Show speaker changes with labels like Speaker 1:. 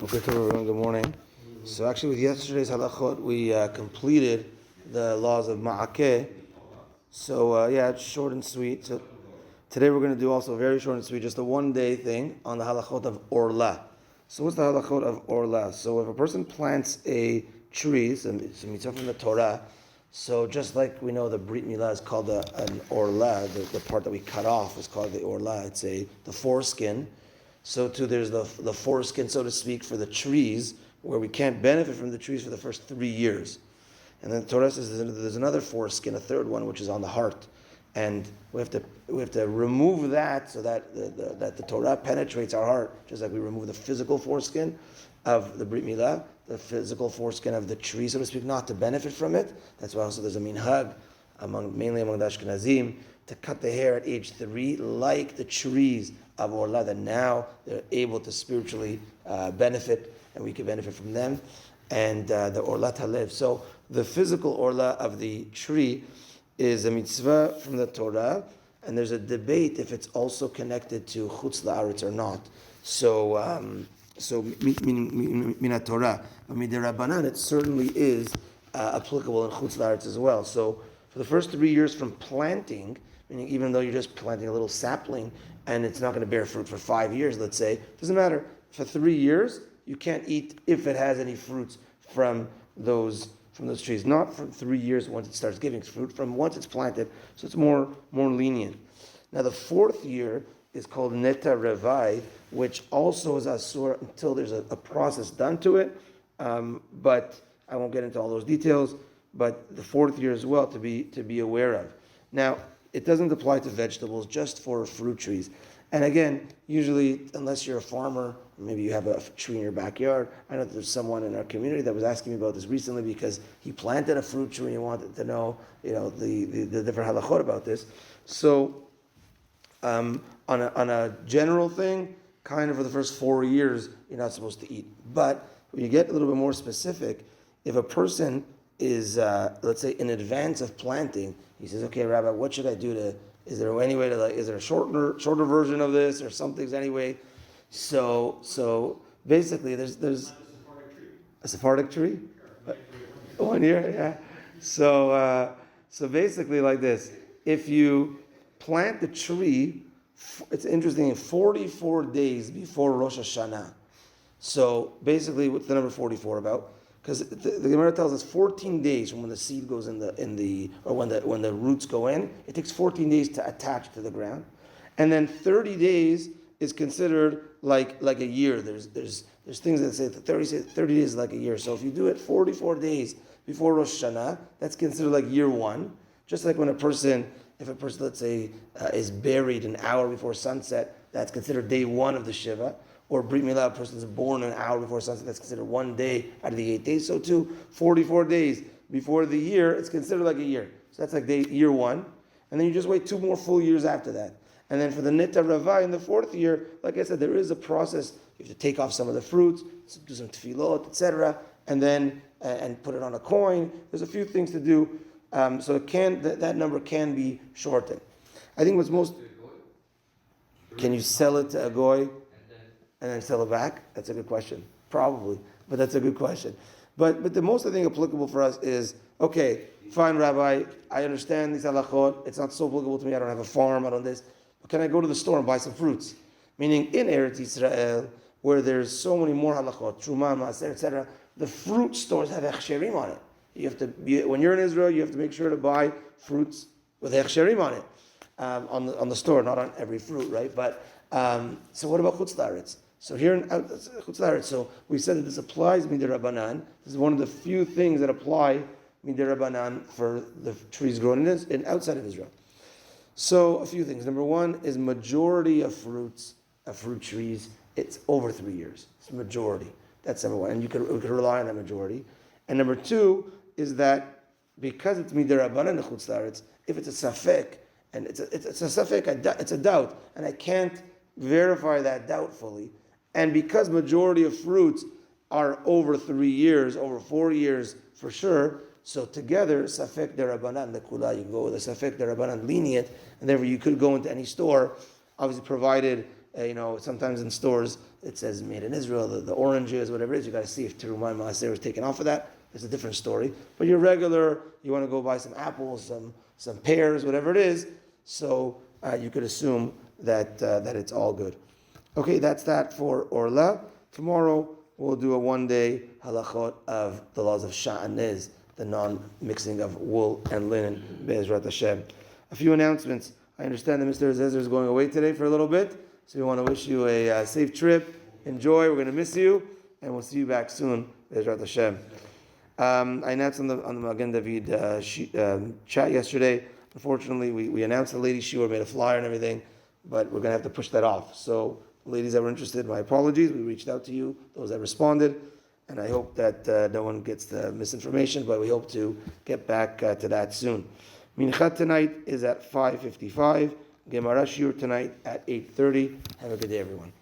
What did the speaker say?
Speaker 1: Good morning. So actually with yesterday's halachot, we completed the laws of ma'akeh. So it's short and sweet. So today we're going to do also very short and sweet, just a one-day thing on the halachot of Orla. So what's the halachot of Orla? So if a person plants a tree, it's a mitzvah from the Torah, so just like we know the Brit Milah is called an Orla, the part that we cut off is called the Orla, it's the foreskin. So too, there's the foreskin, so to speak, for the trees, where we can't benefit from the trees for the first 3 years. And then the Torah says there's another foreskin, a third one, which is on the heart, and we have to remove that so that the Torah penetrates our heart, just like we remove the physical foreskin of the Brit Milah, the physical foreskin of the tree, so to speak, not to benefit from it. That's why also there's a minhag mainly among the Ashkenazim to cut the hair at age 3, like the trees of Orla, that now they're able to spiritually benefit, and we can benefit from them, and the Orla Talev. So the physical Orla of the tree is a mitzvah from the Torah, and there's a debate if it's also connected to Chutz La'aretz or not. So mina Torah, but midirabanan, it certainly is applicable in Chutz La'aretz as well. So for the first 3 years from planting, meaning even though you're just planting a little sapling and it's not going to bear fruit for 5 years, let's say, it doesn't matter. For 3 years, you can't eat if it has any fruits from those trees. Not for 3 years once it starts giving fruit, from once it's planted. So it's more lenient. Now the 4th year is called Neta Revai, which also is asur until there's a process done to it. But I won't get into all those details. But the 4th year as well to be aware of. Now, it doesn't apply to vegetables, just for fruit trees. And again, usually, unless you're a farmer, maybe you have a tree in your backyard. I know that there's someone in our community that was asking me about this recently because he planted a fruit tree and he wanted to know, the different halachot about this. So, on a general thing, kind of for the first 4 years, you're not supposed to eat. But when you get a little bit more specific, if a person is, let's say, in advance of planting, he says, okay, Rabbi, what should I do is there any way to, is there a shorter version of this or something anyway? So basically there's a Sephardic tree? 1 year, yeah. So basically like this, if you plant the tree, it's interesting, 44 days before Rosh Hashanah. So basically, what's the number 44 about? Because the Gemara tells us 14 days from when the seed goes in the or when the roots go in, it takes 14 days to attach to the ground, and then 30 days is considered like a year. There's things that say that 30 days is like a year. So if you do it 44 days before Rosh Hashanah, that's considered like year 1. Just like if a person, let's say, is buried an hour before sunset, that's considered day 1 of the Shiva. Or Brit Milah, a person is born an hour before sunset, that's considered 1 day out of the 8 days. So too, 44 days before the year, it's considered like a year. So that's like year 1. And then you just wait 2 more full years after that. And then for the Neta Ravai in the 4th year, like I said, there is a process. You have to take off some of the fruits, do some tefillot, etc., and then and put it on a coin. There's a few things to do. So that number can be shortened. I think what's most... Can you sell it to a goy and then sell it back? That's a good question. Probably, but that's a good question. But the most, I think, applicable for us is, okay, fine, Rabbi, I understand these halachot. It's not so applicable to me. I don't have a farm. I don't this. But can I go to the store and buy some fruits? Meaning in Eretz Yisrael, where there's so many more halachot, truma, maaser, etc., the fruit stores have hechsherim on it. You have to when you're in Israel, you have to make sure to buy fruits with hechsherim on it on the store, not on every fruit, right? But so what about chutz la'aretz? So here in chutz la'aretz, so we said that this applies midirabanan. This is one of the few things that apply midirabanan for the trees grown in outside of Israel. So a few things. Number 1 is majority of fruit trees, it's over 3 years. It's majority. That's number 1, and we could rely on that majority. And number 2 is that because it's midirabanan in chutz la'aretz, if it's a safek, and it's a safek, it's a doubt, and I can't verify that doubt fully, and because majority of fruits are over 3 years, over 4 years for sure, so together, safek derabanan, the you go with a safek derabanan lenient, and therefore you could go into any store, obviously provided Sometimes in stores it says made in Israel, the oranges, whatever it is, you got to see if Terumah Maaser was taken off of that. It's a different story. But you're regular, you want to go buy some apples, some pears, whatever it is, so you could assume that it's all good. Okay, that's that for Orla. Tomorrow we'll do a one-day halachot of the laws of sha'anez, the non-mixing of wool and linen, Be'ezrat Hashem. A few announcements. I understand that Mr. Azezer is going away today for a little bit, so we want to wish you a safe trip. Enjoy, we're going to miss you, and we'll see you back soon, Be'ezrat Hashem. I announced on the Magen David chat yesterday. Unfortunately, we announced the ladies' shiur, made a flyer and everything, but we're going to have to push that off. So, ladies that were interested, my apologies. We reached out to you, those that responded, and I hope that no one gets the misinformation, but we hope to get back to that soon. Mincha tonight is at 5:55. Gemara shiur tonight at 8:30. Have a good day, everyone.